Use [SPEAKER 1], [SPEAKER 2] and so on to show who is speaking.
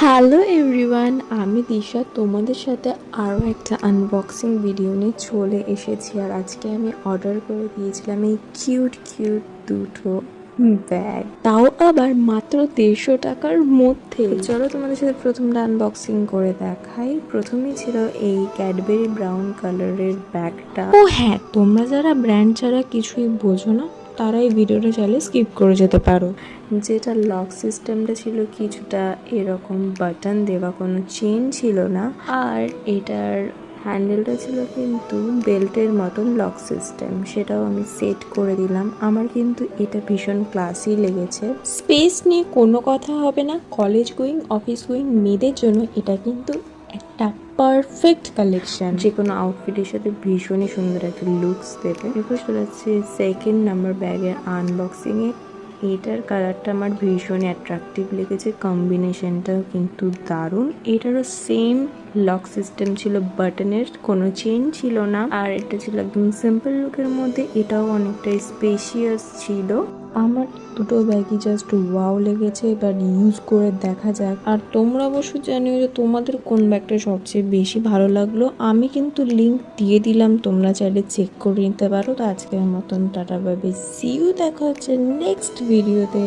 [SPEAKER 1] Hello everyone, আমি দিশা তোমাদের সাথে আরও একটা আনবক্সিং ভিডিও নিয়ে চলে এসেছি। আর আজকে আমি অর্ডার করে দিয়েছিলাম এই কিউট কিউট দুটো ব্যাগ, তাও আবার মাত্র 150 টাকার মধ্যে। চলো তোমাদের সাথে প্রথমটা আনবক্সিং করে দেখাই। প্রথমেই ছিল এই ক্যাডবেরি ব্রাউন কালারের ব্যাগটা। ও হ্যাঁ, তোমরা যারা ব্র্যান্ড ছাড়া কিছুই বোঝো না তারা এই ভিডিওটা চাইলে স্কিপ করে যেতে পারো। যেটা লক সিস্টেমটা ছিল কিছুটা এরকম বাটন দেওয়া, কোনো চেন ছিল না। আর এটার হ্যান্ডেলটা ছিল কিন্তু বেল্টের মতন লক সিস্টেম, সেটাও আমি সেট করে দিলাম। আমার কিন্তু এটা ভীষণ ক্লাসি লেগেছে। স্পেস নিয়ে কোনো কথা হবে না, কলেজ গোয়িং অফিস গোয়িং মেয়েদের জন্য এটা কিন্তু একটা পারফেক্ট কালেকশন। যে কোনো আউটফিটের সাথে ভীষণই সুন্দর একটা লুকস দেবে। এরপর চলে যাচ্ছে সেকেন্ড নাম্বার ব্যাগের আনবক্সিংয়ে। এটার কালারটা আমার ভীষণই অ্যাট্রাকটিভ লেগেছে, কম্বিনেশনটাও কিন্তু দারুণ। এটারও সেম লক সিস্টেম ছিল, বাটনের কোনো চেন ছিল না। আর এটা ছিল একদম সিম্পল লুকের মধ্যে, এটাও অনেকটাই স্পেশিয়াস ছিল। আমার দুটো ব্যাগই জাস্ট ওয়াও লেগেছে, এবার ইউজ করে দেখা যাক। আর তোমরা অবশ্য জানিও যে তোমাদের কোন ব্যাগটা সবচেয়ে বেশি ভালো লাগলো। আমি কিন্তু লিঙ্ক দিয়ে দিলাম, তোমরা চাইলে চেক করে নিতে পারো। তো আজকের মতন tata bye bye, see you, দেখা হচ্ছে নেক্সট ভিডিওতে।